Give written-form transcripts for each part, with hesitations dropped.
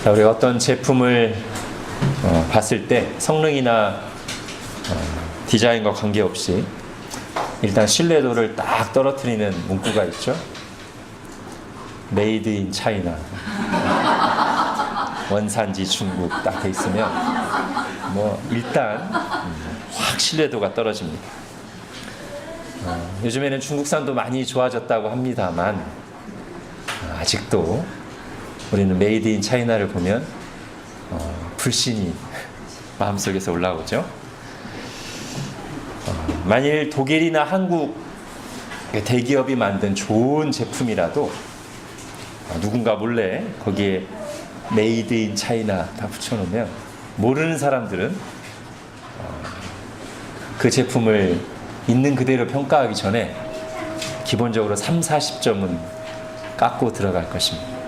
자, 우리가 어떤 제품을 봤을 때 성능이나 디자인과 관계없이 일단 신뢰도를 딱 떨어뜨리는 문구가 있죠. 메이드 인 차이나, 원산지 중국 딱 돼 있으면 일단 확 신뢰도가 떨어집니다. 요즘에는 중국산도 많이 좋아졌다고 합니다만 아직도 우리는 메이드 인 차이나를 보면 불신이 마음속에서 올라오죠. 만일 독일이나 한국 대기업이 만든 좋은 제품이라도 누군가 몰래 거기에 메이드 인 차이나 다 붙여놓으면 모르는 사람들은 그 제품을 있는 그대로 평가하기 전에 기본적으로 30-40점은 깎고 들어갈 것입니다.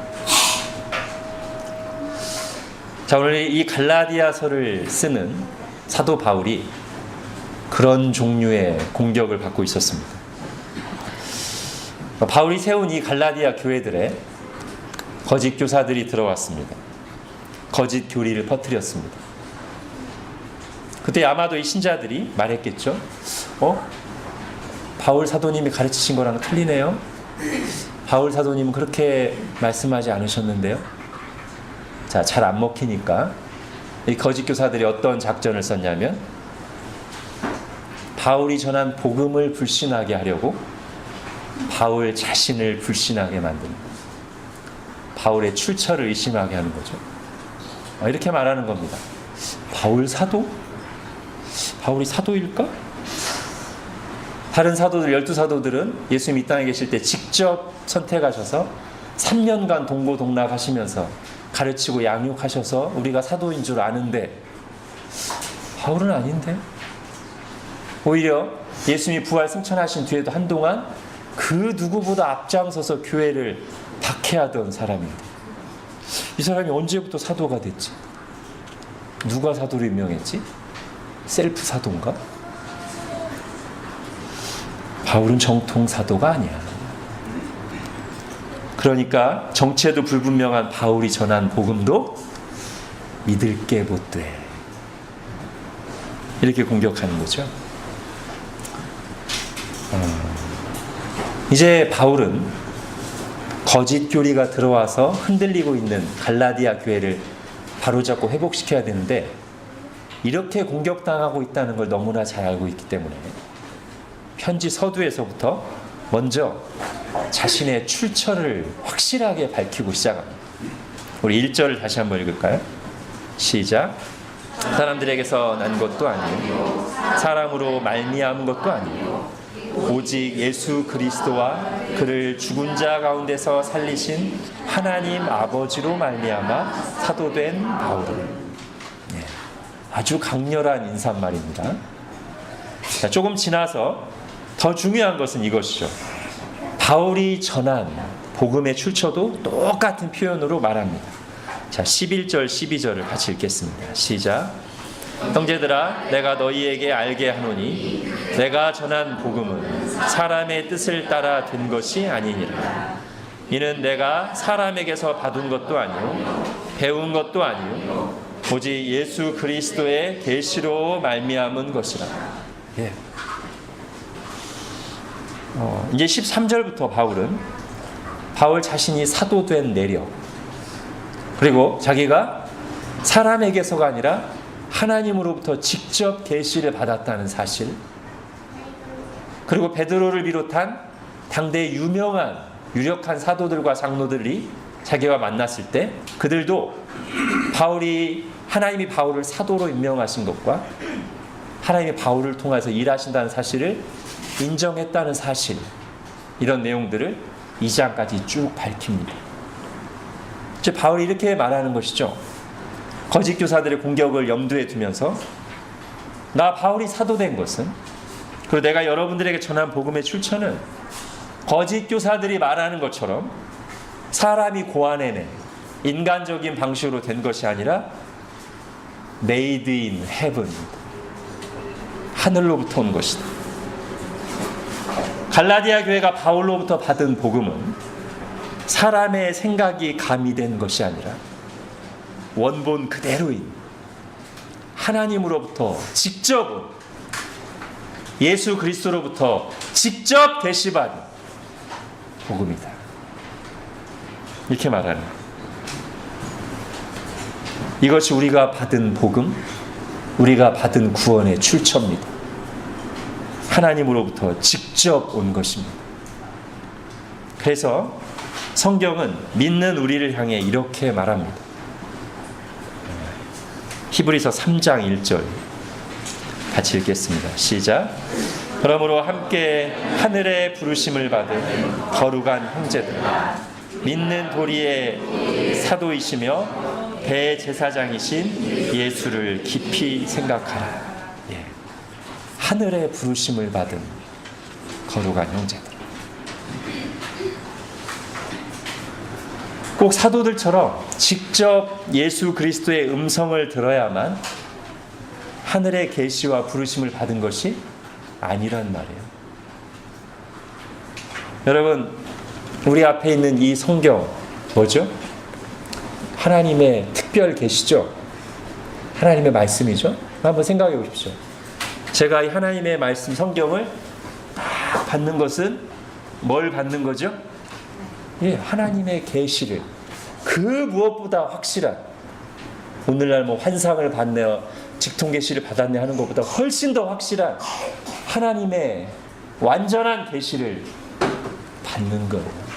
자, 오늘 이 갈라디아서를 쓰는 사도 바울이 그런 종류의 공격을 받고 있었습니다. 바울이 세운 이 갈라디아 교회들에 거짓 교사들이 들어왔습니다. 거짓 교리를 퍼뜨렸습니다. 그때 아마도 이 신자들이 말했겠죠. 바울 사도님이 가르치신 거랑 틀리네요. 바울 사도님은 그렇게 말씀하지 않으셨는데요. 자, 잘 안 먹히니까 이 거짓 교사들이 어떤 작전을 썼냐면 바울이 전한 복음을 불신하게 하려고 바울 자신을 불신하게 만드는, 바울의 출처를 의심하게 하는 거죠. 이렇게 말하는 겁니다. 바울 사도? 바울이 사도일까? 다른 사도들, 12사도들은 예수님 이 땅에 계실 때 직접 선택하셔서 3년간 동고동락하시면서 가르치고 양육하셔서 우리가 사도인 줄 아는데 바울은 아닌데? 오히려 예수님이 부활 승천하신 뒤에도 한동안 그 누구보다 앞장서서 교회를 박해하던 사람입니다. 이 사람이 언제부터 사도가 됐지? 누가 사도로 유명했지? 셀프 사도인가? 바울은 정통 사도가 아니야. 그러니까 정체도 불분명한 바울이 전한 복음도 믿을 게 못 돼. 이렇게 공격하는 거죠. 이제 바울은 거짓 교리가 들어와서 흔들리고 있는 갈라디아 교회를 바로잡고 회복시켜야 되는데 이렇게 공격당하고 있다는 걸 너무나 잘 알고 있기 때문에 편지 서두에서부터 먼저 자신의 출처를 확실하게 밝히고 시작합니다. 우리 1절을 다시 한번 읽을까요? 시작. 사람들에게서 난 것도 아니요 사람으로 말미암은 것도 아니요 오직 예수 그리스도와 그를 죽은 자 가운데서 살리신 하나님 아버지로 말미암아 사도된 바울은. 아주 강렬한 인사말입니다. 자, 조금 지나서 더 중요한 것은 이것이죠. 바울이 전한 복음의 출처도 똑같은 표현으로 말합니다. 자, 11절 12절을 같이 읽겠습니다. 시작. 형제들아, 내가 너희에게 알게 하노니 내가 전한 복음은 사람의 뜻을 따라 된 것이 아니니라. 이는 내가 사람에게서 받은 것도 아니요 배운 것도 아니요 오직 예수 그리스도의 계시로 말미암은 것이라. 예. 이제 13절부터 바울 자신이 사도된 내력, 그리고 자기가 사람에게서가 아니라 하나님으로부터 직접 계시를 받았다는 사실, 그리고 베드로를 비롯한 당대의 유력한 사도들과 장로들이 자기가 만났을 때 그들도 하나님이 바울을 사도로 임명하신 것과 하나님이 바울을 통해서 일하신다는 사실을 인정했다는 사실, 이런 내용들을 2장까지 쭉 밝힙니다. 즉 바울이 이렇게 말하는 것이죠. 거짓 교사들의 공격을 염두에 두면서 나 바울이 사도된 것은, 그리고 내가 여러분들에게 전한 복음의 출처는 거짓 교사들이 말하는 것처럼 사람이 고안해낸 인간적인 방식으로 된 것이 아니라 made in heaven, 하늘로부터 온 것이다. 갈라디아 교회가 바울로부터 받은 복음은 사람의 생각이 가미된 것이 아니라 원본 그대로인 하나님으로부터 직접 온 예수 그리스도로부터 직접 계시받은 복음이다. 이렇게 말하는 이것이 우리가 받은 복음, 우리가 받은 구원의 출처입니다. 하나님으로부터 직접 온 것입니다. 그래서 성경은 믿는 우리를 향해 이렇게 말합니다. 히브리서 3장 1절 같이 읽겠습니다. 시작. 그러므로 함께 하늘의 부르심을 받은 거룩한 형제들, 믿는 도리의 사도이시며 대제사장이신 예수를 깊이 생각하라. 예. 하늘의 부르심을 받은 거룩한 형제들. 꼭 사도들처럼 직접 예수 그리스도의 음성을 들어야만 하늘의 계시와 부르심을 받은 것이 아니란 말이에요. 여러분, 우리 앞에 있는 이 성경 뭐죠? 하나님의 특별 계시죠? 하나님의 말씀이죠? 한번 생각해 보십시오. 제가 이 하나님의 말씀 성경을 받는 것은 뭘 받는 거죠? 예, 하나님의 계시를 그 무엇보다 확실한 오늘날 뭐 환상을 받네요, 직통 계시를 받았네 하는 것보다 훨씬 더 확실한 하나님의 완전한 계시를 받는 거예요.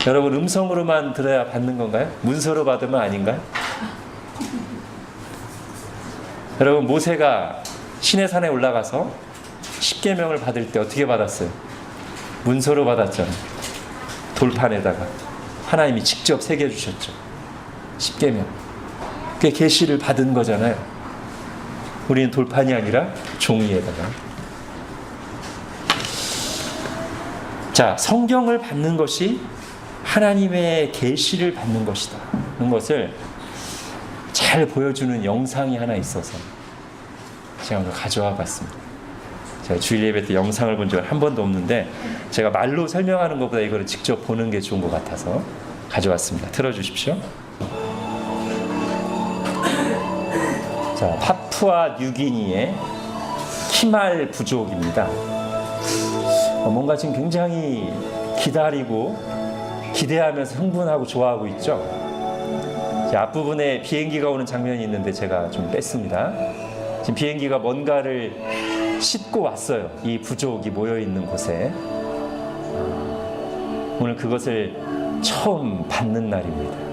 여러분, 음성으로만 들어야 받는 건가요? 문서로 받으면 아닌가요? 여러분, 모세가 시내산에 올라가서 십계명을 받을 때 어떻게 받았어요? 문서로 받았잖아요. 돌판에다가 하나님이 직접 새겨주셨죠. 십계명. 그게 계시를 받은 거잖아요. 우리는 돌판이 아니라 종이에다가. 자, 성경을 받는 것이 하나님의 계시를 받는 것이다. 그런 것을 잘 보여주는 영상이 하나 있어서 제가 오늘 가져와 봤습니다. 제가 주일 예배 때 영상을 본 적은 한 번도 없는데 제가 말로 설명하는 것보다 이거를 직접 보는 게 좋은 것 같아서 가져왔습니다. 틀어주십시오. 자, 파푸아 뉴기니의 키말 부족입니다. 뭔가 지금 굉장히 기대하면서 흥분하고 좋아하고 있죠. 앞부분에 비행기가 오는 장면이 있는데 제가 좀 뺐습니다. 지금 비행기가 뭔가를 싣고 왔어요. 이 부족이 모여있는 곳에. 오늘 그것을 처음 받는 날입니다.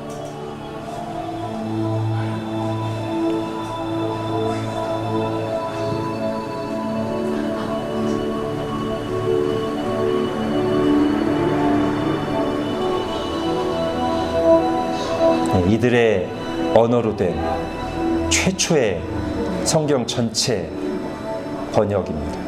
이들의 언어로 된 최초의 성경 전체 번역입니다.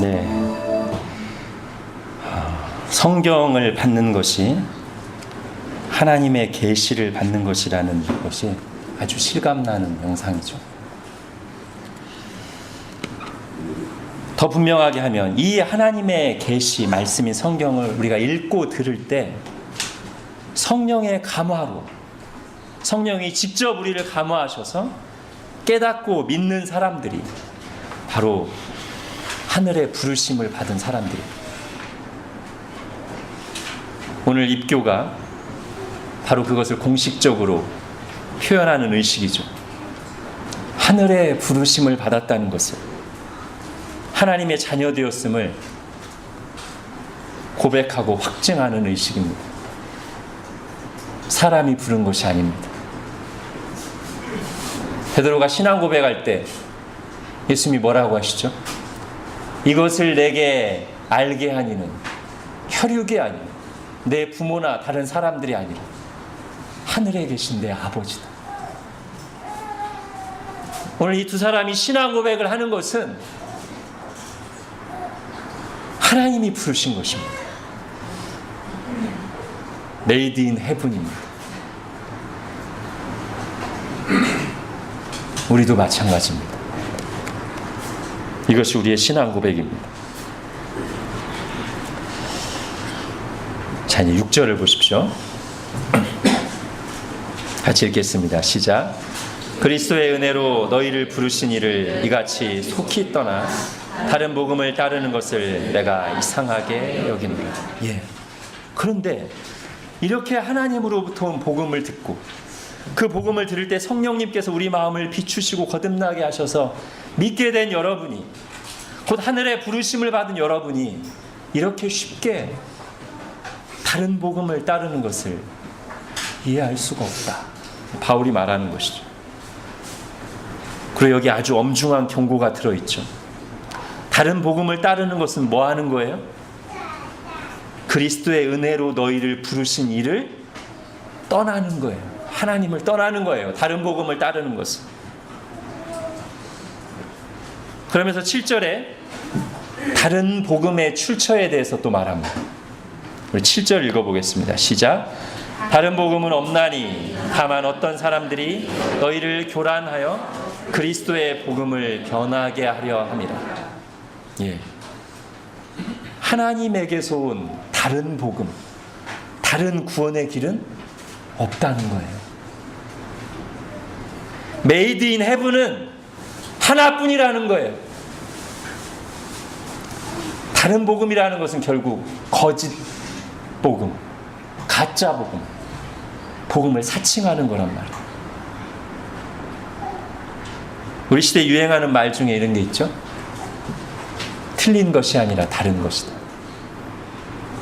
네. 성경을 받는 것이 하나님의 계시를 받는 것이라는 것이 아주 실감나는 영상이죠. 더 분명하게 하면 이 하나님의 계시 말씀인 성경을 우리가 읽고 들을 때 성령의 감화로, 성령이 직접 우리를 감화하셔서 깨닫고 믿는 사람들이 바로 하늘의 부르심을 받은 사람들이, 오늘 입교가 바로 그것을 공식적으로 표현하는 의식이죠. 하늘의 부르심을 받았다는 것을, 하나님의 자녀 되었음을 고백하고 확증하는 의식입니다. 사람이 부른 것이 아닙니다. 베드로가 신앙 고백할 때 예수님이 뭐라고 하시죠? 이것을 내게 알게 하니는 혈육이 아니라 내 부모나 다른 사람들이 아니라 하늘에 계신 내 아버지다. 오늘 이 두 사람이 신앙 고백을 하는 것은 하나님이 부르신 것입니다. 메이드 인 헤븐입니다. 우리도 마찬가지입니다. 이것이 우리의 신앙 고백입니다. 자, 이제 6절을 보십시오. 같이 읽겠습니다. 시작. 그리스도의 은혜로 너희를 부르신 이를 이같이 속히 떠나 다른 복음을 따르는 것을 내가 이상하게 여기노라. 예. 그런데 이렇게 하나님으로부터 온 복음을 듣고 그 복음을 들을 때 성령님께서 우리 마음을 비추시고 거듭나게 하셔서 믿게 된 여러분이, 곧 하늘의 부르심을 받은 여러분이 이렇게 쉽게 다른 복음을 따르는 것을 이해할 수가 없다. 바울이 말하는 것이죠. 그리고 여기 아주 엄중한 경고가 들어있죠. 다른 복음을 따르는 것은 뭐 하는 거예요? 그리스도의 은혜로 너희를 부르신 이를 떠나는 거예요. 하나님을 떠나는 거예요. 다른 복음을 따르는 것은. 그러면서 7절에 다른 복음의 출처에 대해서 또 말합니다. 우리 7절 읽어보겠습니다. 시작. 다른 복음은 없나니 다만 어떤 사람들이 너희를 교란하여 그리스도의 복음을 변하게 하려 함이라. 예. 하나님에게서 온 다른 복음, 다른 구원의 길은 없다는 거예요. 메이드 인 헤븐은 하나뿐이라는 거예요. 다른 복음이라는 것은 결국 거짓 복음, 가짜 복음, 복음을 사칭하는 거란 말이에요. 우리 시대에 유행하는 말 중에 이런 게 있죠. 틀린 것이 아니라 다른 것이다.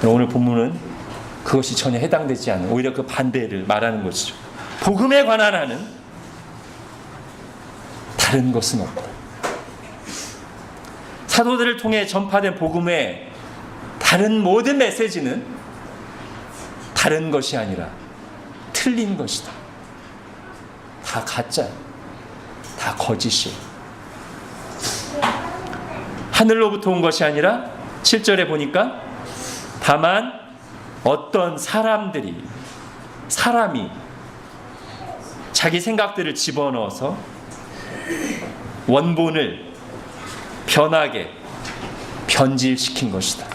오늘 본문은 그것이 전혀 해당되지 않는, 오히려 그 반대를 말하는 것이죠. 복음에 관한 하는 다른 것은 없다. 사도들을 통해 전파된 복음의 다른 모든 메시지는 다른 것이 아니라 틀린 것이다. 다 가짜야. 다 거짓이에요. 하늘로부터 온 것이 아니라 7절에 보니까 다만 어떤 사람이 자기 생각들을 집어넣어서 원본을 변하게 변질시킨 것이다.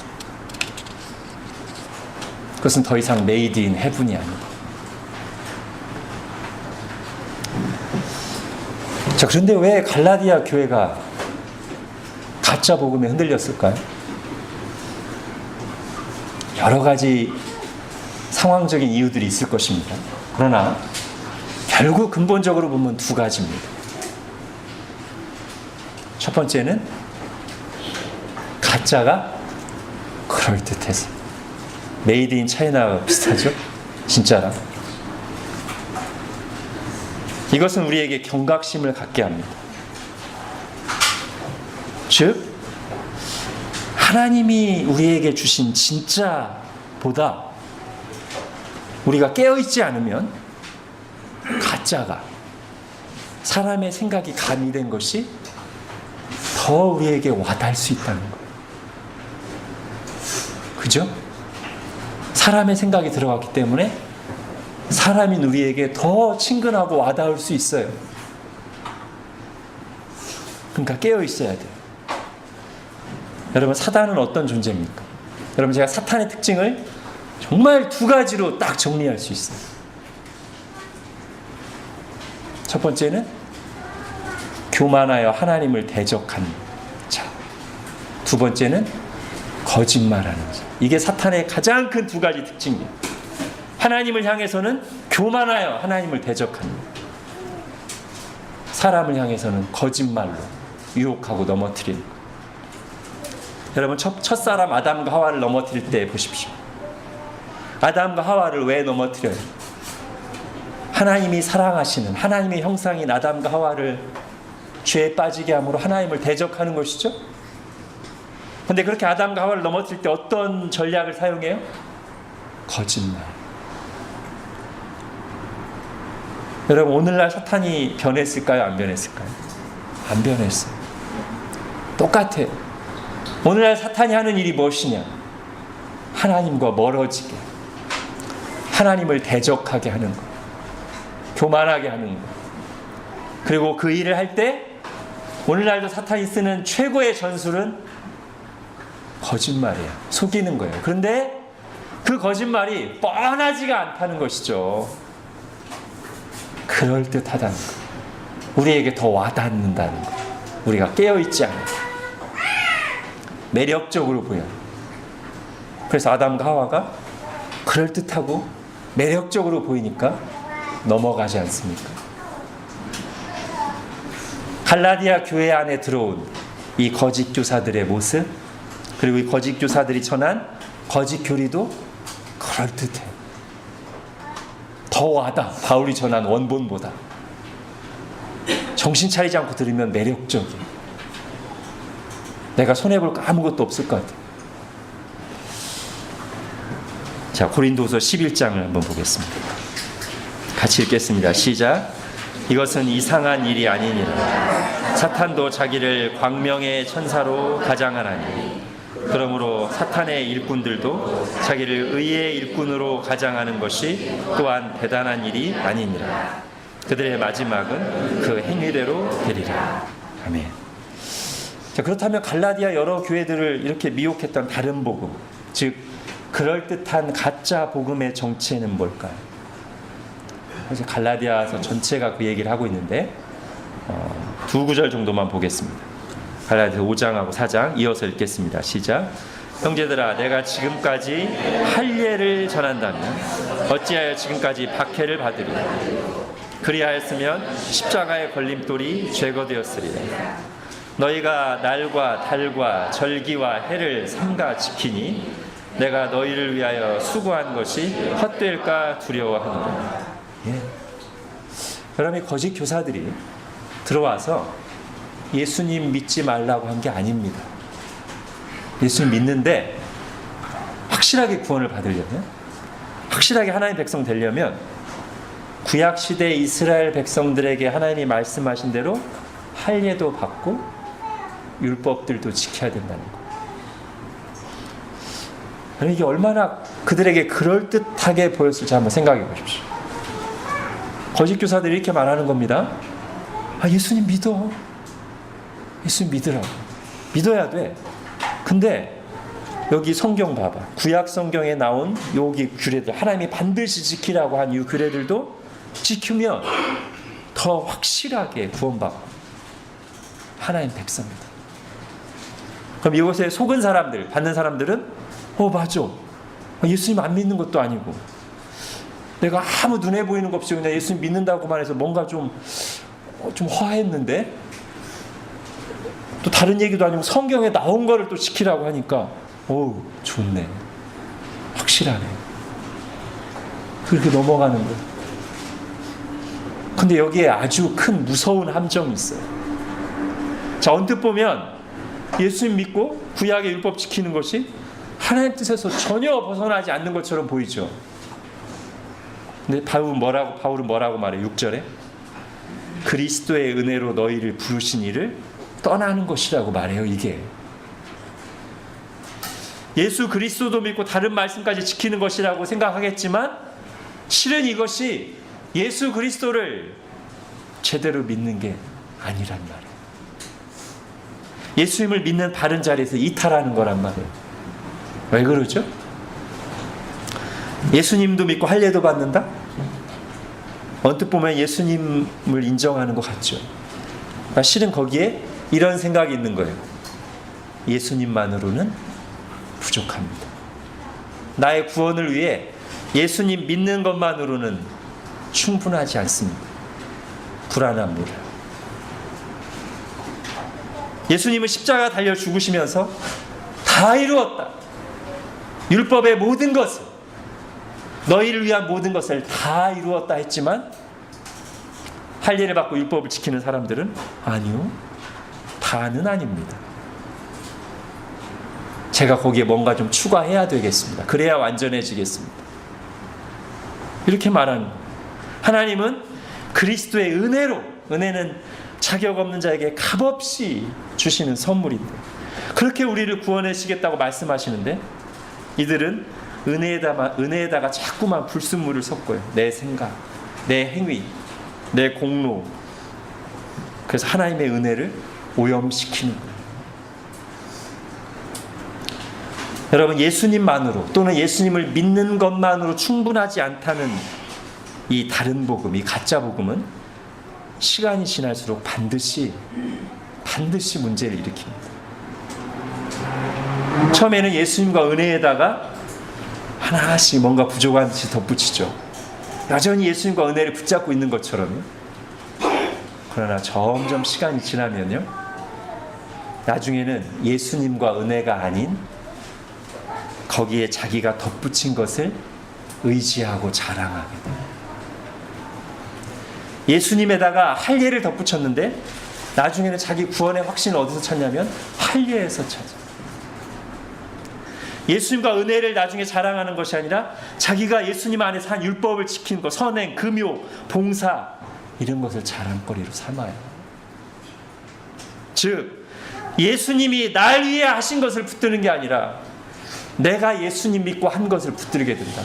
그것은 더 이상 메이드 인 헤븐이 아니다. 자, 그런데 왜 갈라디아 교회가 가짜 복음에 흔들렸을까요? 여러 가지 상황적인 이유들이 있을 것입니다. 그러나 결국 근본적으로 보면 두 가지입니다. 첫 번째는 가짜가 그럴듯해서, 메이드 인 차이나와 비슷하죠? 진짜라. 이것은 우리에게 경각심을 갖게 합니다. 즉, 하나님이 우리에게 주신 진짜보다 우리가 깨어있지 않으면 가짜가, 사람의 생각이 가미된 것이 더 우리에게 와닿을 수 있다는 거예요. 그죠? 사람의 생각이 들어갔기 때문에 사람인 우리에게 더 친근하고 와닿을 수 있어요. 그러니까 깨어 있어야 돼요. 여러분, 사단은 어떤 존재입니까? 여러분, 제가 사탄의 특징을 정말 두 가지로 딱 정리할 수 있어요. 첫 번째는 교만하여 하나님을 대적하는 자. 두 번째는 거짓말하는 자. 이게 사탄의 가장 큰 두 가지 특징이에요. 하나님을 향해서는 교만하여 하나님을 대적하는, 사람을 향해서는 거짓말로 유혹하고 넘어뜨리는. 여러분, 첫사람 아담과 하와를 넘어뜨릴 때 보십시오. 아담과 하와를 왜 넘어뜨려요? 하나님이 사랑하시는, 하나님의 형상인 아담과 하와를 죄에 빠지게 함으로 하나님을 대적하는 것이죠. 그런데 그렇게 아담과 하와를 넘어뜨릴 때 어떤 전략을 사용해요? 거짓말. 여러분, 오늘날 사탄이 변했을까요? 안 변했을까요? 안 변했어요. 똑같아요. 오늘날 사탄이 하는 일이 무엇이냐? 하나님과 멀어지게, 하나님을 대적하게 하는 것, 교만하게 하는 것. 그리고 그 일을 할 때 오늘날도 사탄이 쓰는 최고의 전술은 거짓말이에요. 속이는 거예요. 그런데 그 거짓말이 뻔하지가 않다는 것이죠. 그럴듯하다는 것, 우리에게 더 와닿는다는 것, 우리가 깨어있지 않아요. 매력적으로 보여요. 그래서 아담과 하와가 그럴듯하고 매력적으로 보이니까 넘어가지 않습니까? 갈라디아 교회 안에 들어온 이 거짓 교사들의 모습, 그리고 이 거짓 교사들이 전한 거짓 교리도 그럴듯해요. 더 와닿아. 바울이 전한 원본보다 정신 차리지 않고 들으면 매력적이에요. 내가 손해볼 거 아무것도 없을 것 같아요. 자, 고린도서 11장을 한번 보겠습니다. 같이 읽겠습니다. 시작. 이것은 이상한 일이 아니니라. 사탄도 자기를 광명의 천사로 가장하나니, 그러므로 사탄의 일꾼들도 자기를 의의 일꾼으로 가장하는 것이 또한 대단한 일이 아니니라. 그들의 마지막은 그 행위대로 되리라. 아멘. 자, 그렇다면 갈라디아 여러 교회들을 이렇게 미혹했던 다른 복음, 즉 그럴듯한 가짜 복음의 정체는 뭘까요? 그래서 갈라디아서 전체가 그 얘기를 하고 있는데 두 구절 정도만 보겠습니다. 갈라디아 5장하고 4장 이어서 읽겠습니다. 시작. 형제들아, 내가 지금까지 할례를 전한다면 어찌하여 지금까지 박해를 받으리라. 그리하였으면 십자가의 걸림돌이 제거되었으리라. 너희가 날과 달과 절기와 해를 삼가 지키니 내가 너희를 위하여 수고한 것이 헛될까 두려워하노라. 예. 여러분, 거짓 교사들이 들어와서 예수님 믿지 말라고 한 게 아닙니다. 예수님 믿는데 확실하게 구원을 받으려면, 확실하게 하나님 백성 되려면 구약시대 이스라엘 백성들에게 하나님이 말씀하신 대로 할례도 받고 율법들도 지켜야 된다는 거예요. 이게 얼마나 그들에게 그럴듯하게 보였을지 한번 생각해 보십시오. 거짓 교사들이 이렇게 말하는 겁니다. 아, 예수님 믿어. 예수님 믿으라고. 믿어야 돼. 근데 여기 성경 봐봐. 구약 성경에 나온 여기 규례들, 하나님이 반드시 지키라고 한 이 규례들도 지키면 더 확실하게 구원받고 하나님 백성이다. 그럼 이것에 속은 사람들, 받는 사람들은 맞아. 예수님 안 믿는 것도 아니고 내가 아무 눈에 보이는 것 없이 그냥 예수님 믿는다고만 해서 뭔가 좀 허했는데 또 다른 얘기도 아니고 성경에 나온 거를 또 지키라고 하니까 좋네. 확실하네. 그렇게 넘어가는 거예요. 근데 여기에 아주 큰 무서운 함정이 있어요. 자, 언뜻 보면 예수님 믿고 구약의 율법 지키는 것이 하나님 뜻에서 전혀 벗어나지 않는 것처럼 보이죠. 근데 바울은 뭐라고 말해? 6절에 그리스도의 은혜로 너희를 부르신 이를 떠나는 것이라고 말해요. 이게 예수 그리스도도 믿고 다른 말씀까지 지키는 것이라고 생각하겠지만 실은 이것이 예수 그리스도를 제대로 믿는 게 아니란 말이에요. 예수님을 믿는 바른 자리에서 이탈하는 거란 말이에요. 왜 그러죠? 예수님도 믿고 할례도 받는다? 언뜻 보면 예수님을 인정하는 것 같죠. 실은 거기에 이런 생각이 있는 거예요. 예수님만으로는 부족합니다. 나의 구원을 위해 예수님 믿는 것만으로는 충분하지 않습니다. 불안합니다. 예수님은 십자가 달려 죽으시면서 다 이루었다. 율법의 모든 것을, 너희를 위한 모든 것을 다 이루었다 했지만 할례를 받고 율법을 지키는 사람들은 아니요, 다는 아닙니다. 제가 거기에 뭔가 좀 추가해야 되겠습니다. 그래야 완전해지겠습니다. 이렇게 말하는 하나님은 그리스도의 은혜로, 은혜는 자격 없는 자에게 값없이 주시는 선물인데 그렇게 우리를 구원하시겠다고 말씀하시는데 이들은 은혜에다가 자꾸만 불순물을 섞어요. 내 생각, 내 행위, 내 공로. 그래서 하나님의 은혜를 오염시키는 거예요. 여러분, 예수님만으로 또는 예수님을 믿는 것만으로 충분하지 않다는 이 다른 복음, 이 가짜 복음은 시간이 지날수록 반드시 문제를 일으킵니다. 처음에는 예수님과 은혜에다가 하나씩 뭔가 부족한 듯이 덧붙이죠. 여전히 예수님과 은혜를 붙잡고 있는 것처럼. 그러나 점점 시간이 지나면요, 나중에는 예수님과 은혜가 아닌 거기에 자기가 덧붙인 것을 의지하고 자랑하게 돼요. 예수님에다가 할례를 덧붙였는데 나중에는 자기 구원의 확신을 어디서 찾냐면 할례에서 찾아요. 예수님과 은혜를 나중에 자랑하는 것이 아니라 자기가 예수님 안에서 한 율법을 지키는 것, 선행, 금요, 봉사, 이런 것을 자랑거리로 삼아요. 즉 예수님이 날 위해 하신 것을 붙드는 게 아니라 내가 예수님 믿고 한 것을 붙들게 된다.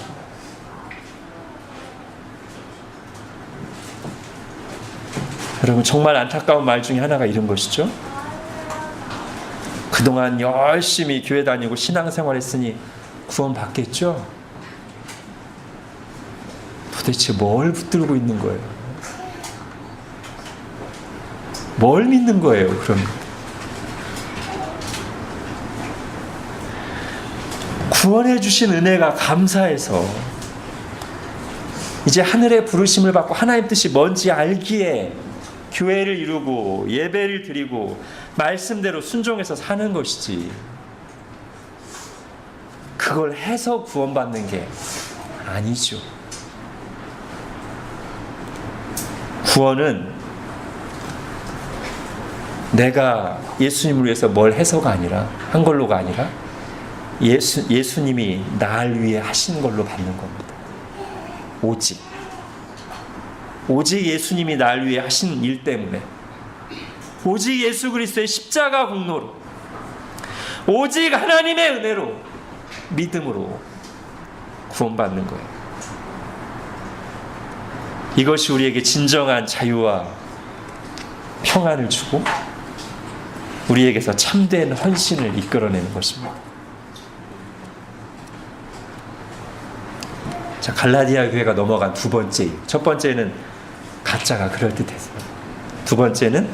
여러분, 정말 안타까운 말 중에 하나가 이런 것이죠. 그동안 열심히 교회 다니고 신앙생활 했으니 구원 받겠죠? 도대체 뭘 붙들고 있는 거예요? 뭘 믿는 거예요, 그럼? 구원해 주신 은혜가 감사해서 이제 하늘의 부르심을 받고 하나님 뜻이 뭔지 알기에 교회를 이루고 예배를 드리고 말씀대로 순종해서 사는 것이지, 그걸 해서 구원받는 게 아니죠. 구원은 내가 예수님을 위해서 뭘 해서가 아니라, 한 걸로가 아니라 예수님이 날 위해 하신 걸로 받는 겁니다. 오직 예수님이 날 위해 하신 일 때문에, 오직 예수 그리스도의 십자가 공로로, 오직 하나님의 은혜로, 믿음으로 구원받는 거예요. 이것이 우리에게 진정한 자유와 평안을 주고 우리에게서 참된 헌신을 이끌어내는 것입니다. 자, 갈라디아 교회가 넘어간 두 번째 이유. 첫 번째는 가짜가 그럴듯해서. 두 번째는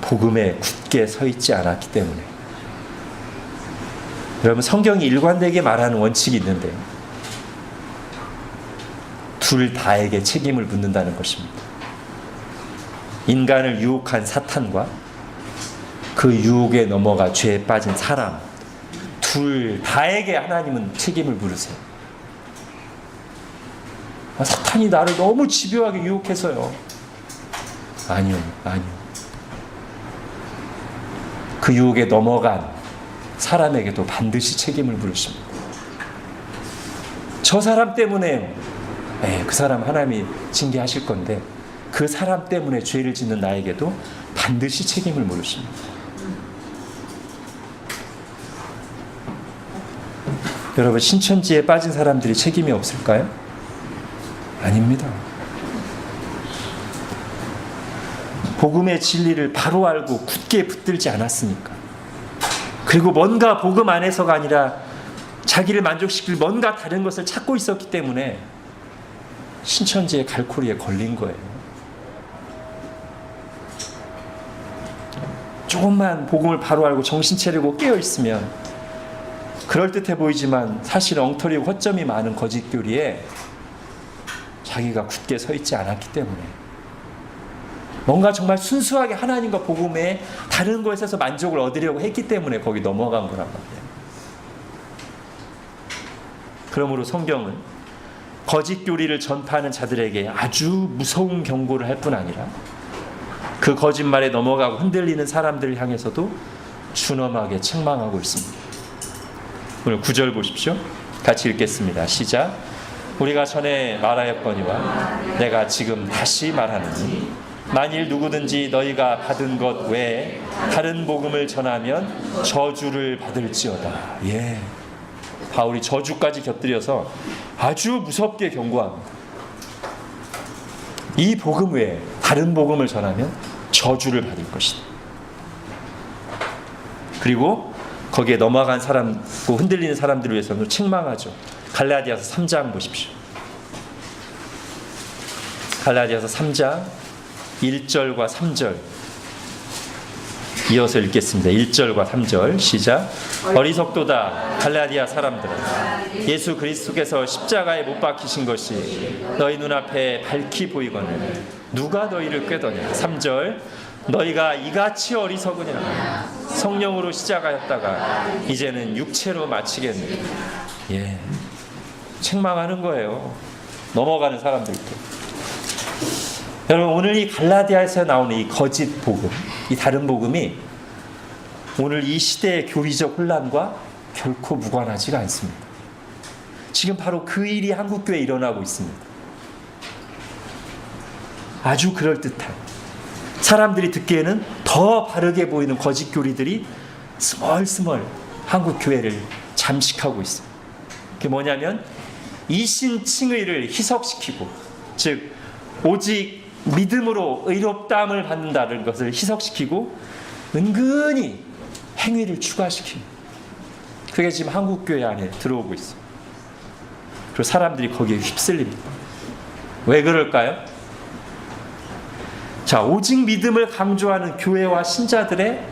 복음에 굳게 서 있지 않았기 때문에. 여러분, 성경이 일관되게 말하는 원칙이 있는데요, 둘 다에게 책임을 묻는다는 것입니다. 인간을 유혹한 사탄과 그 유혹에 넘어가 죄에 빠진 사람, 둘 다에게 하나님은 책임을 물으세요. 사탄이 나를 너무 집요하게 유혹해서요. 아니요. 그 유혹에 넘어간 사람에게도 반드시 책임을 물으십니다. 저 사람 때문에 그 사람 하나님이 징계하실 건데, 그 사람 때문에 죄를 짓는 나에게도 반드시 책임을 물으십니다. 여러분, 신천지에 빠진 사람들이 책임이 없을까요? 아닙니다. 복음의 진리를 바로 알고 굳게 붙들지 않았으니까. 그리고 뭔가 복음 안에서가 아니라 자기를 만족시킬 뭔가 다른 것을 찾고 있었기 때문에 신천지의 갈고리에 걸린 거예요. 조금만 복음을 바로 알고 정신 차리고 깨어 있으면, 그럴듯해 보이지만 사실 엉터리고 허점이 많은 거짓 교리에 자기가 굳게 서 있지 않았기 때문에, 뭔가 정말 순수하게 하나님과 복음에 다른 것에서 만족을 얻으려고 했기 때문에 거기 넘어간 거란 말이에요. 그러므로 성경은 거짓 교리를 전파하는 자들에게 아주 무서운 경고를 할 뿐 아니라, 그 거짓말에 넘어가고 흔들리는 사람들을 향해서도 준엄하게 책망하고 있습니다. 오늘 9절 보십시오. 같이 읽겠습니다. 시작. 우리가 전에 말하였거니와 내가 지금 다시 말하노니, 만일 누구든지 너희가 받은 것 외에 다른 복음을 전하면 저주를 받을지어다. 바울이 저주까지 곁들여서 아주 무섭게 경고합니다. 이 복음 외에 다른 복음을 전하면 저주를 받을 것이다. 그리고 거기에 넘어간 사람, 흔들리는 사람들을 위해서는 책망하죠. 갈라디아서 3장 보십시오. 갈라디아서 3장 1절과 3절 이어서 읽겠습니다. 1절과 3절 시작. 어리석도다 갈라디아 사람들아, 예수 그리스도께서 십자가에 못 박히신 것이 너희 눈앞에 밝히 보이거늘 누가 너희를 꾀더냐. 3절. 너희가 이같이 어리석으냐. 성령으로 시작하였다가 이제는 육체로 마치겠느냐. 책망하는 거예요. 넘어가는 사람들께. 여러분, 오늘 이 갈라디아에서 나오는 이 거짓 복음, 이 다른 복음이 오늘 이 시대의 교리적 혼란과 결코 무관하지가 않습니다. 지금 바로 그 일이 한국교회에 일어나고 있습니다. 아주 그럴듯한, 사람들이 듣기에는 더 바르게 보이는 거짓 교리들이 스멀스멀 한국교회를 잠식하고 있어요. 그게 뭐냐면, 이신칭의를 희석시키고, 즉 오직 믿음으로 의롭다함을 받는다는 것을 희석시키고 은근히 행위를 추가시키는, 그게 지금 한국교회 안에 들어오고 있어요. 그리고 사람들이 거기에 휩쓸립니다. 왜 그럴까요? 자, 오직 믿음을 강조하는 교회와 신자들의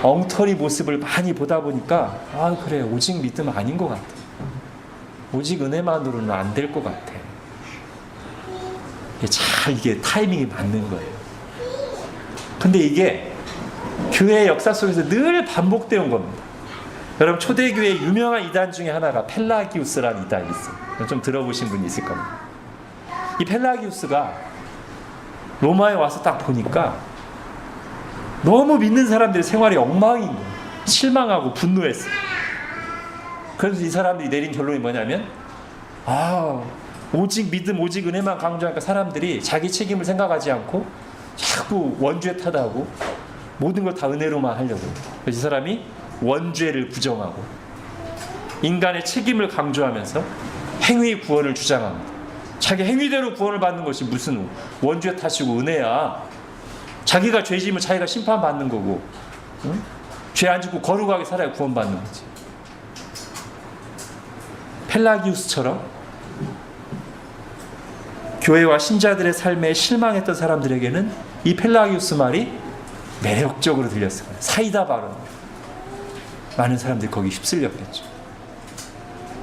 엉터리 모습을 많이 보다 보니까, 그래, 오직 믿음 아닌 것 같아. 오직 은혜만으로는 안 될 것 같아. 이게 타이밍이 맞는 거예요. 근데 이게 교회의 역사 속에서 늘 반복되어 온 겁니다. 여러분, 초대교회의 유명한 이단 중에 하나가 펠라기우스라는 이단이 있어요. 좀 들어보신 분이 있을 겁니다. 이 펠라기우스가 로마에 와서 딱 보니까 너무 믿는 사람들의 생활이 엉망인 거예요. 실망하고 분노했어요. 그래서 이 사람들이 내린 결론이 뭐냐면, 오직 믿음, 오직 은혜만 강조하니까 사람들이 자기 책임을 생각하지 않고 자꾸 원죄 탓하고 모든 걸 다 은혜로만 하려고. 그래서 이 사람이 원죄를 부정하고 인간의 책임을 강조하면서 행위 구원을 주장합니다. 자기 행위대로 구원을 받는 것이 무슨 원죄 탓이고 은혜야. 자기가 죄 지으면 자기가 심판받는 거고, 응? 죄 안 짓고 거룩하게 살아야 구원받는 거지. 펠라기우스처럼 교회와 신자들의 삶에 실망했던 사람들에게는 이 펠라기우스 말이 매력적으로 들렸을 거예요. 사이다 발언. 많은 사람들이 거기 휩쓸렸겠죠.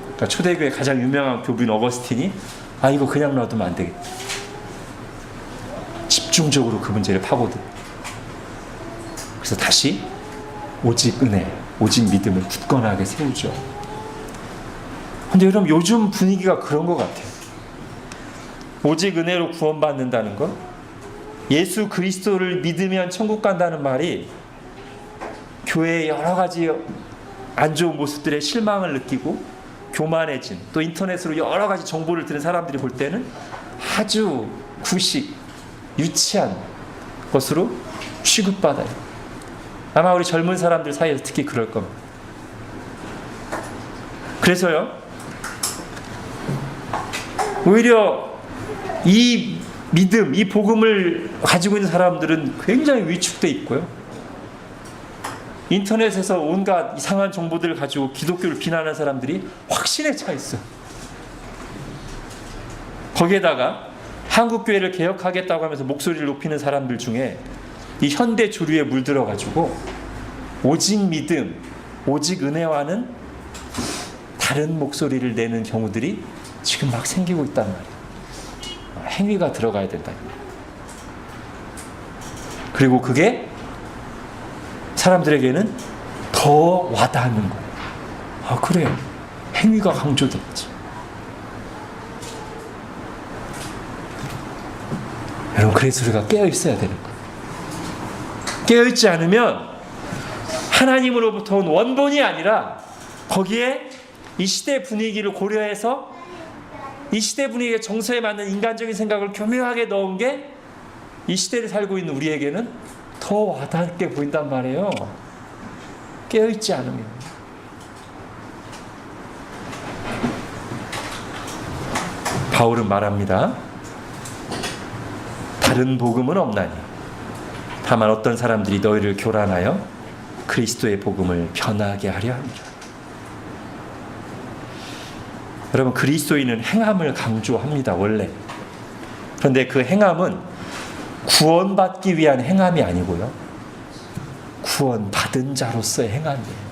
그러니까 초대교회 가장 유명한 교부인 어거스틴이 이거 그냥 놔두면 안 되겠다. 집중적으로 그 문제를 파고든. 그래서 다시 오직 은혜, 오직 믿음을 굳건하게 세우죠. 근데 여러분 요즘 분위기가 그런 것 같아요. 오직 은혜로 구원받는다는 것, 예수 그리스도를 믿으면 천국 간다는 말이 교회의 여러 가지 안 좋은 모습들에 실망을 느끼고 교만해진, 또 인터넷으로 여러 가지 정보를 들은 사람들이 볼 때는 아주 구식, 유치한 것으로 취급받아요. 아마 우리 젊은 사람들 사이에서 특히 그럴 겁니다. 그래서요, 오히려 이 믿음, 이 복음을 가지고 있는 사람들은 굉장히 위축돼 있고요. 인터넷에서 온갖 이상한 정보들을 가지고 기독교를 비난하는 사람들이 확신에 차 있어요. 거기에다가 한국교회를 개혁하겠다고 하면서 목소리를 높이는 사람들 중에 이 현대 주류에 물들어가지고 오직 믿음, 오직 은혜와는 다른 목소리를 내는 경우들이 지금 막 생기고 있단 말이에요. 행위가 들어가야 된다. 그리고 그게 사람들에게는 더 와닿는 거예요. 그래요. 행위가 강조됐지. 여러분, 그래서 우리가 깨어있어야 되는 거예요. 깨어있지 않으면 하나님으로부터 온 원본이 아니라 거기에 이 시대 분위기를 고려해서 이 시대 분위기의 정서에 맞는 인간적인 생각을 교묘하게 넣은 게 이 시대를 살고 있는 우리에게는 더 와닿게 보인단 말이에요. 깨어있지 않으면. 바울은 말합니다. 다른 복음은 없나니 다만 어떤 사람들이 너희를 교란하여 그리스도의 복음을 변하게 하려 합니다. 여러분, 그리스도인은 행함을 강조합니다. 원래. 그런데 그 행함은 구원받기 위한 행함이 아니고요, 구원받은 자로서의 행함이에요.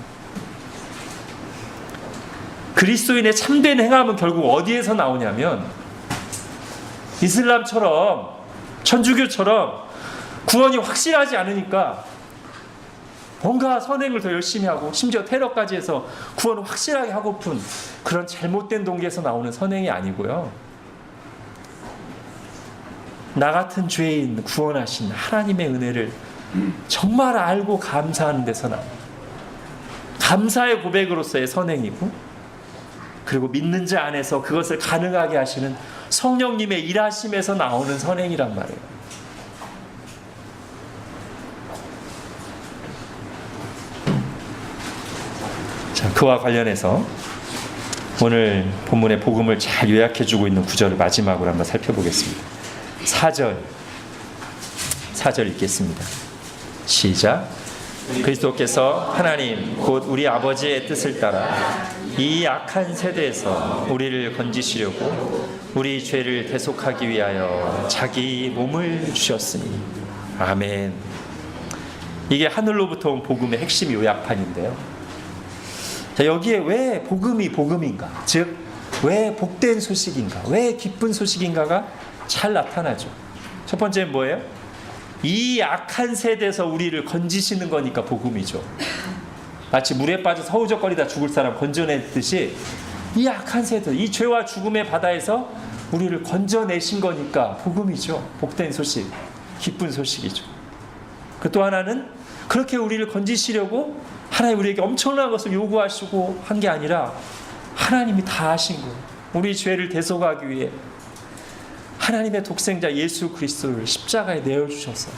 그리스도인의 참된 행함은 결국 어디에서 나오냐면 이슬람처럼, 천주교처럼 구원이 확실하지 않으니까 뭔가 선행을 더 열심히 하고 심지어 테러까지 해서 구원을 확실하게 하고픈 그런 잘못된 동기에서 나오는 선행이 아니고요, 나 같은 죄인 구원하신 하나님의 은혜를 정말 알고 감사하는 데서 나옵니다. 감사의 고백으로서의 선행이고, 그리고 믿는 자 안에서 그것을 가능하게 하시는 성령님의 일하심에서 나오는 선행이란 말이에요. 자, 그와 관련해서 오늘 본문의 복음을 잘 요약해주고 있는 구절을 마지막으로 한번 살펴보겠습니다. 4절 읽겠습니다. 시작. 그리스도께서 하나님 곧 우리 아버지의 뜻을 따라 이 악한 세대에서 우리를 건지시려고 우리 죄를 대속하기 위하여 자기 몸을 주셨으니. 아멘. 이게 하늘로부터 온 복음의 핵심 요약판인데요. 자, 여기에 왜 복음이 복음인가, 즉 왜 복된 소식인가, 왜 기쁜 소식인가가 잘 나타나죠. 첫 번째는 뭐예요? 이 악한 세대에서 우리를 건지시는 거니까 복음이죠. 마치 물에 빠져서 허우적거리다 죽을 사람 건져냈듯이 이 악한 세대, 이 죄와 죽음의 바다에서 우리를 건져내신 거니까 복음이죠. 복된 소식, 기쁜 소식이죠. 그 또 하나는 그렇게 우리를 건지시려고 하나님 우리에게 엄청난 것을 요구하시고 한 게 아니라 하나님이 다 하신 거예요. 우리 죄를 대속하기 위해 하나님의 독생자 예수 그리스도를 십자가에 내어주셔서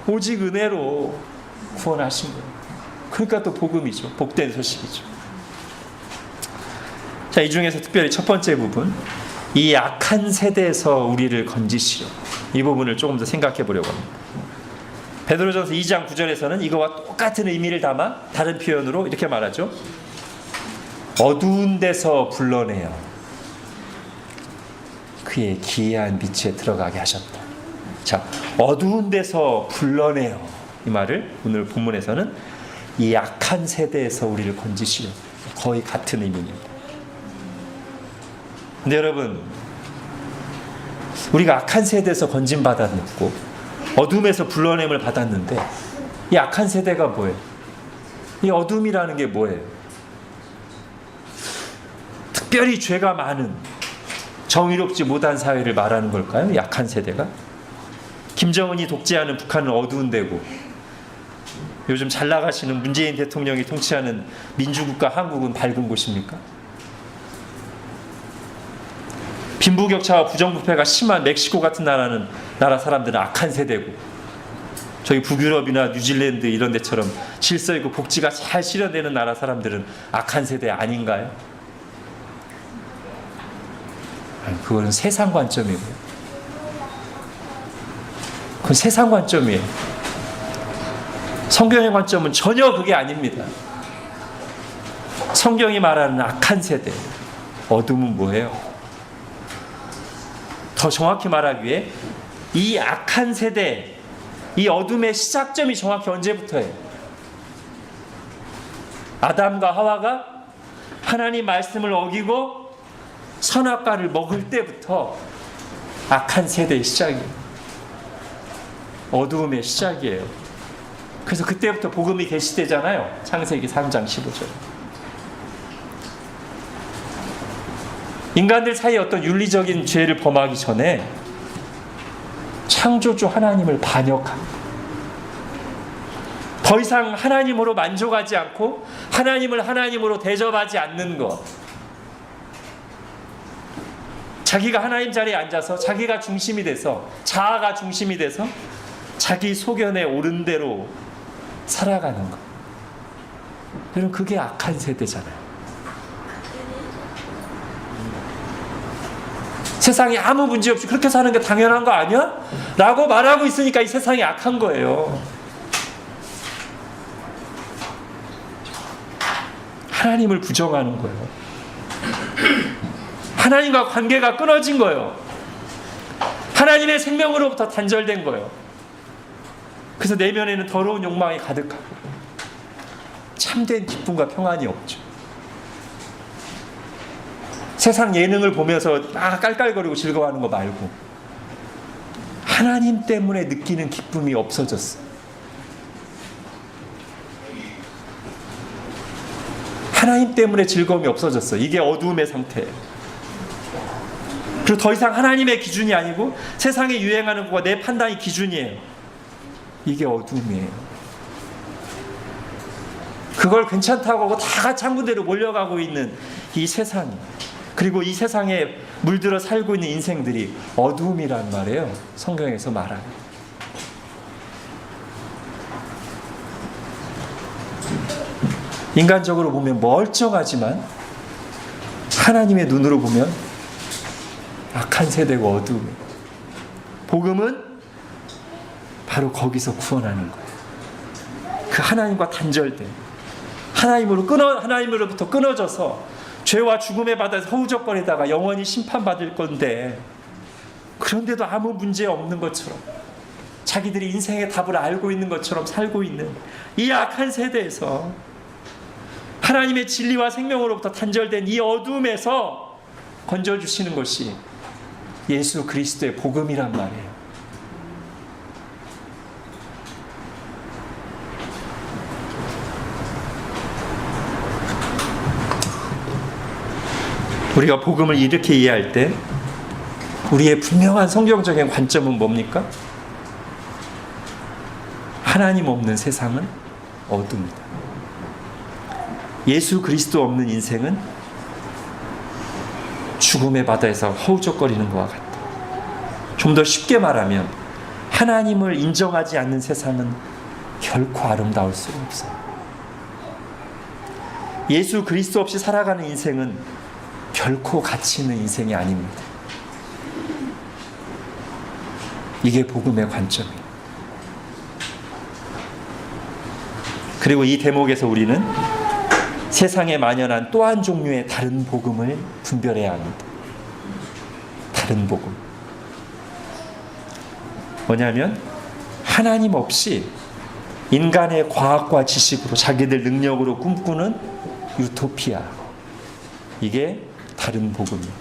오직 은혜로 구원하신 거예요. 그러니까 또 복음이죠. 복된 소식이죠. 자, 이 중에서 특별히 첫 번째 부분, 이 악한 세대에서 우리를 건지시려, 이 부분을 조금 더 생각해 보려고 합니다. 베드로전서 2장 9절에서는 이거와 똑같은 의미를 담아 다른 표현으로 이렇게 말하죠. 어두운 데서 불러내어. 그의 기이한 빛에 들어가게 하셨다. 자, 어두운 데서 불러내요. 이 말을 오늘 본문에서는 이 악한 세대에서 우리를 건지시려, 거의 같은 의미입니다. 근데 여러분, 우리가 악한 세대에서 건짐받았고 어둠에서 불러냄을 받았는데 이 악한 세대가 뭐예요? 이 어둠이라는 게 뭐예요? 특별히 죄가 많은, 정의롭지 못한 사회를 말하는 걸까요? 약한 세대가? 김정은이 독재하는 북한은 어두운 데고, 요즘 잘 나가시는 문재인 대통령이 통치하는 민주국가 한국은 밝은 곳입니까? 빈부격차와 부정부패가 심한 멕시코 같은 나라 사람들은 악한 세대고, 저희 북유럽이나 뉴질랜드 이런 데처럼 질서 있고 복지가 잘 실현되는 나라 사람들은 악한 세대 아닌가요? 아니, 그거는 세상 관점이고요. 그건 세상 관점이에요. 성경의 관점은 전혀 그게 아닙니다. 성경이 말하는 악한 세대, 어둠은 뭐예요? 더 정확히 말하기에 이 악한 세대, 이 어둠의 시작점이 정확히 언제부터예요? 아담과 하와가 하나님 말씀을 어기고 선악과를 먹을 때부터 악한 세대의 시작이에요. 어두움의 시작이에요. 그래서 그때부터 복음이 계시되잖아요. 창세기 3장 15절. 인간들 사이에 어떤 윤리적인 죄를 범하기 전에 창조주 하나님을 반역하고 더 이상 하나님으로 만족하지 않고 하나님을 하나님으로 대접하지 않는 것, 자기가 하나님 자리에 앉아서 자기가 중심이 돼서, 자아가 중심이 돼서 자기 소견에 옳은 대로 살아가는 것. 여러분, 그게 악한 세대잖아요. 세상에 아무 문제 없이 그렇게 사는 게 당연한 거 아니야? 라고 말하고 있으니까 이 세상이 악한 거예요. 하나님을 부정하는 거예요. 하나님과 관계가 끊어진 거예요. 하나님의 생명으로부터 단절된 거예요. 그래서 내면에는 더러운 욕망이 가득하고 참된 기쁨과 평안이 없죠. 세상 예능을 보면서 깔깔거리고 즐거워하는 거 말고 하나님 때문에 느끼는 기쁨이 없어졌어요. 하나님 때문에 즐거움이 없어졌어요. 이게 어두움의 상태예요. 그리고 더 이상 하나님의 기준이 아니고 세상에 유행하는 것과 내 판단이 기준이에요. 이게 어두움이에요. 그걸 괜찮다고 하고 다 같이 한 군데로 몰려가고 있는 이 세상이, 그리고 이 세상에 물들어 살고 있는 인생들이 어두움이란 말이에요. 성경에서 말하는. 인간적으로 보면 멀쩡하지만 하나님의 눈으로 보면 악한 세대고 어두움이에요. 복음은 바로 거기서 구원하는 거예요. 그 하나님과 단절된, 하나님으로부터 끊어져서 죄와 죽음의 바다에서 허우적거리다가 영원히 심판받을 건데, 그런데도 아무 문제 없는 것처럼, 자기들이 인생의 답을 알고 있는 것처럼 살고 있는 이 악한 세대에서, 하나님의 진리와 생명으로부터 단절된 이 어둠에서 건져주시는 것이 예수 그리스도의 복음이란 말이에요. 우리가 복음을 이렇게 이해할 때 우리의 분명한 성경적인 관점은 뭡니까? 하나님 없는 세상은 어둠이다. 예수 그리스도 없는 인생은 죽음의 바다에서 허우적거리는 것과 같다. 좀 더 쉽게 말하면 하나님을 인정하지 않는 세상은 결코 아름다울 수가 없어요. 예수 그리스도 없이 살아가는 인생은 결코 가치 있는 인생이 아닙니다. 이게 복음의 관점이에요. 그리고 이 대목에서 우리는 세상에 만연한 또 한 종류의 다른 복음을 분별해야 합니다. 다른 복음. 뭐냐면 하나님 없이 인간의 과학과 지식으로 자기들 능력으로 꿈꾸는 유토피아. 이게 다른 복음이에요.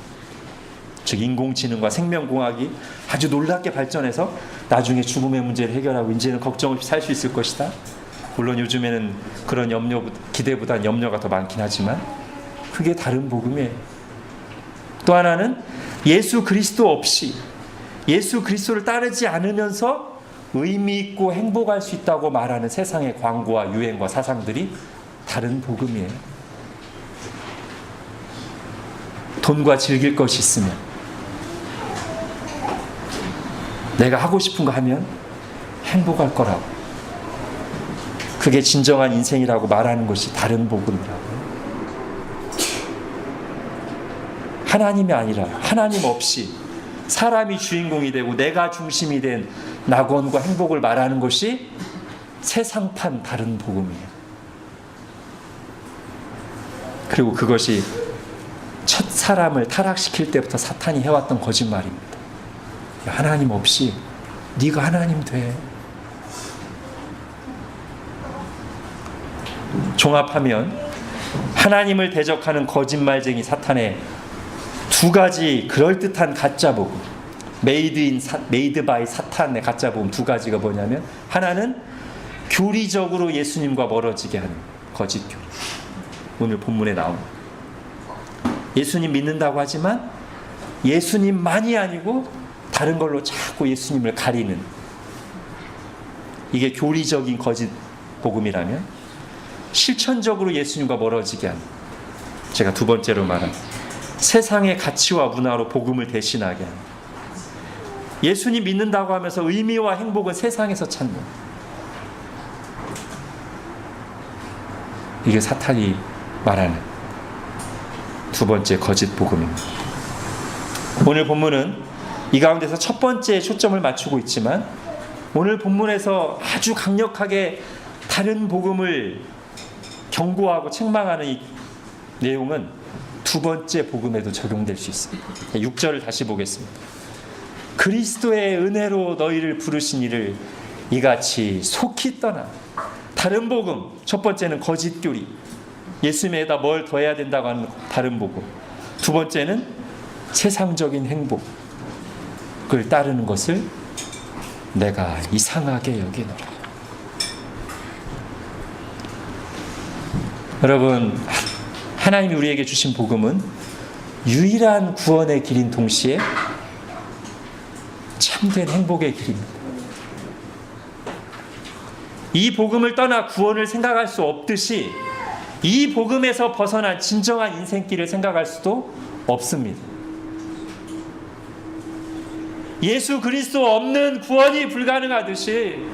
즉 인공지능과 생명공학이 아주 놀랍게 발전해서 나중에 죽음의 문제를 해결하고 이제는 걱정 없이 살 수 있을 것이다. 물론 요즘에는 그런 기대보다는 염려가 더 많긴 하지만 그게 다른 복음이에요. 또 하나는 예수 그리스도 없이 예수 그리스도를 따르지 않으면서 의미 있고 행복할 수 있다고 말하는 세상의 광고와 유행과 사상들이 다른 복음이에요. 돈과 즐길 것이 있으면 내가 하고 싶은 거 하면 행복할 거라고, 그게 진정한 인생이라고 말하는 것이 다른 복음이라고. 하나님이 아니라 하나님 없이 사람이 주인공이 되고 내가 중심이 된 낙원과 행복을 말하는 것이 세상판 다른 복음이에요. 그리고 그것이 첫 사람을 타락시킬 때부터 사탄이 해왔던 거짓말입니다. 하나님 없이 네가 하나님 돼. 종합하면 하나님을 대적하는 거짓말쟁이 사탄의 두 가지 그럴듯한 가짜 복음, 메이드 바이 사탄의 가짜 복음 두 가지가 뭐냐면, 하나는 교리적으로 예수님과 멀어지게 하는 거짓 교리. 오늘 본문에 나옵니다. 예수님 믿는다고 하지만 예수님만이 아니고 다른 걸로 자꾸 예수님을 가리는, 이게 교리적인 거짓 복음이라면, 실천적으로 예수님과 멀어지게 하는, 제가 두 번째로 말한 세상의 가치와 문화로 복음을 대신하게 하는, 예수님 믿는다고 하면서 의미와 행복은 세상에서 찾는, 이게 사탄이 말하는 두 번째 거짓 복음입니다. 오늘 본문은 이 가운데서 첫 번째에 초점을 맞추고 있지만, 오늘 본문에서 아주 강력하게 다른 복음을 경고하고 책망하는 이 내용은 두 번째 복음에도 적용될 수 있습니다. 6절을 다시 보겠습니다. 그리스도의 은혜로 너희를 부르신 이를 이같이 속히 떠나. 다른 복음, 첫 번째는 거짓 교리, 예수님에다 뭘 더해야 된다고 하는 다른 복음. 두 번째는 세상적인 행복을 따르는 것을 내가 이상하게 여기노라. 여러분, 하나님이 우리에게 주신 복음은 유일한 구원의 길인 동시에 참된 행복의 길입니다. 이 복음을 떠나 구원을 생각할 수 없듯이 이 복음에서 벗어난 진정한 인생길을 생각할 수도 없습니다. 예수 그리스도 없는 구원이 불가능하듯이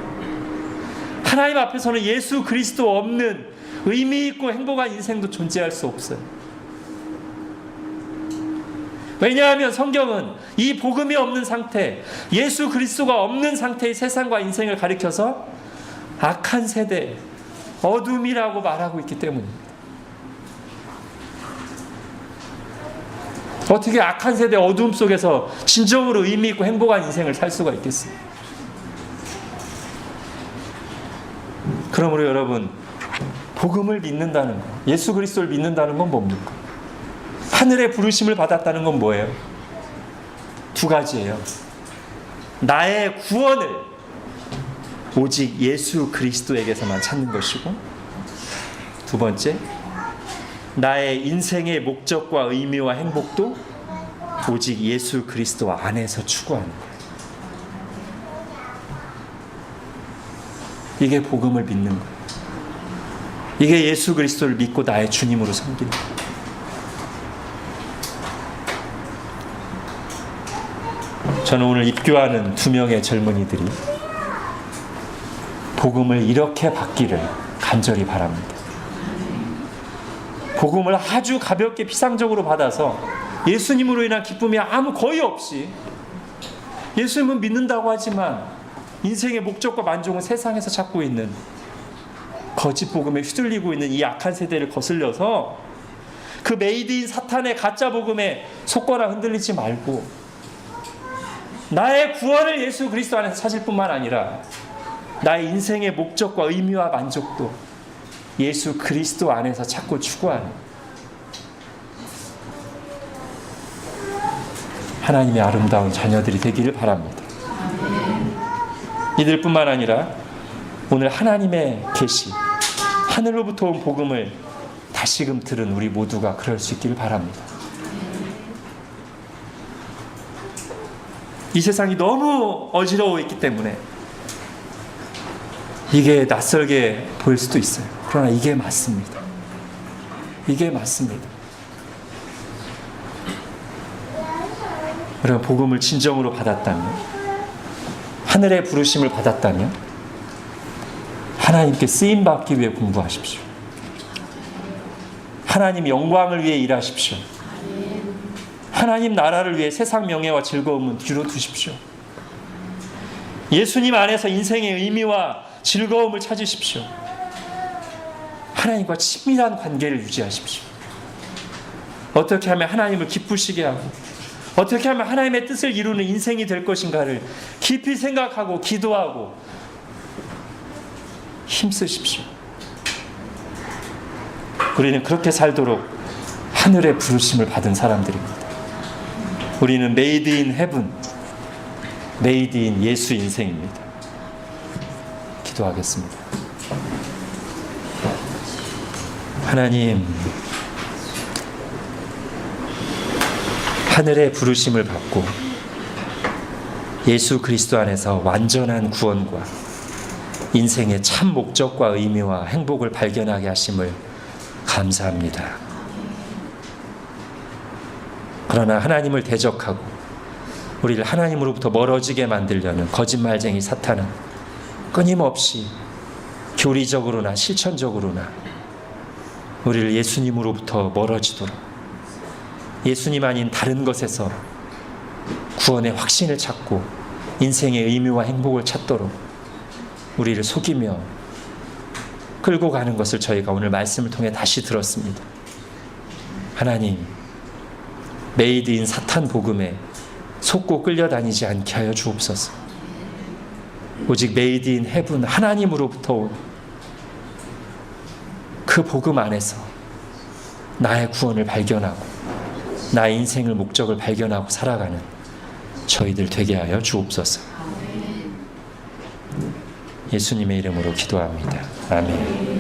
하나님 앞에서는 예수 그리스도 없는 의미 있고 행복한 인생도 존재할 수 없어요. 왜냐하면 성경은 이 복음이 없는 상태, 예수 그리스도가 없는 상태의 세상과 인생을 가리켜서 악한 세대, 어둠이라고 말하고 있기 때문입니다. 어떻게 악한 세대 어둠 속에서 진정으로 의미 있고 행복한 인생을 살 수가 있겠습니까? 그러므로 여러분, 복음을 믿는다는 것, 예수 그리스도를 믿는다는 건 뭡니까? 하늘의 부르심을 받았다는 건 뭐예요? 두 가지예요. 나의 구원을 오직 예수 그리스도에게서만 찾는 것이고, 두 번째, 나의 인생의 목적과 의미와 행복도 오직 예수 그리스도 안에서 추구하는 거예요. 이게 복음을 믿는 거예요. 이게 예수 그리스도를 믿고 나의 주님으로 섬기는 거예요. 저는 오늘 입교하는 2명의 젊은이들이 복음을 이렇게 받기를 간절히 바랍니다. 복음을 아주 가볍게 피상적으로 받아서 예수님으로 인한 기쁨이 거의 없이, 예수님은 믿는다고 하지만 인생의 목적과 만족은 세상에서 찾고 있는 거짓 복음에 휘둘리고 있는 이 악한 세대를 거슬려서 그 메이드인 사탄의 가짜 복음에 속거나 흔들리지 말고 나의 구원을 예수 그리스도 안에서 찾을 뿐만 아니라 나의 인생의 목적과 의미와 만족도 예수 그리스도 안에서 찾고 추구하는 하나님의 아름다운 자녀들이 되기를 바랍니다. 이들뿐만 아니라 오늘 하나님의 계시, 하늘로부터 온 복음을 다시금 들은 우리 모두가 그럴 수 있기를 바랍니다. 이 세상이 너무 어지러워 있기 때문에 이게 낯설게 보일 수도 있어요. 그러나 이게 맞습니다. 이게 맞습니다. 여러분, 복음을 진정으로 받았다면, 하늘의 부르심을 받았다면 하나님께 쓰임받기 위해 공부하십시오. 하나님 영광을 위해 일하십시오. 하나님 나라를 위해 세상 명예와 즐거움은 뒤로 두십시오. 예수님 안에서 인생의 의미와 즐거움을 찾으십시오. 하나님과 친밀한 관계를 유지하십시오. 어떻게 하면 하나님을 기쁘시게 하고 어떻게 하면 하나님의 뜻을 이루는 인생이 될 것인가를 깊이 생각하고 기도하고 힘쓰십시오. 우리는 그렇게 살도록 하늘의 부르심을 받은 사람들입니다. 우리는 메이드 인 헤븐, 메이드 인 예수 인생입니다. 기도하겠습니다. 하나님, 하늘의 부르심을 받고 예수 그리스도 안에서 완전한 구원과 인생의 참 목적과 의미와 행복을 발견하게 하심을 감사합니다. 그러나 하나님을 대적하고 우리를 하나님으로부터 멀어지게 만들려는 거짓말쟁이 사탄은 끊임없이 교리적으로나 실천적으로나 우리를 예수님으로부터 멀어지도록, 예수님 아닌 다른 것에서 구원의 확신을 찾고 인생의 의미와 행복을 찾도록 우리를 속이며 끌고 가는 것을 저희가 오늘 말씀을 통해 다시 들었습니다. 하나님, 메이드인 사탄 복음에 속고 끌려다니지 않게 하여 주옵소서. 오직 메이드인 헤븐, 하나님으로부터 온 그 복음 안에서 나의 구원을 발견하고 나의 인생의 목적을 발견하고 살아가는 저희들 되게 하여 주옵소서. 예수님의 이름으로 기도합니다. 아멘.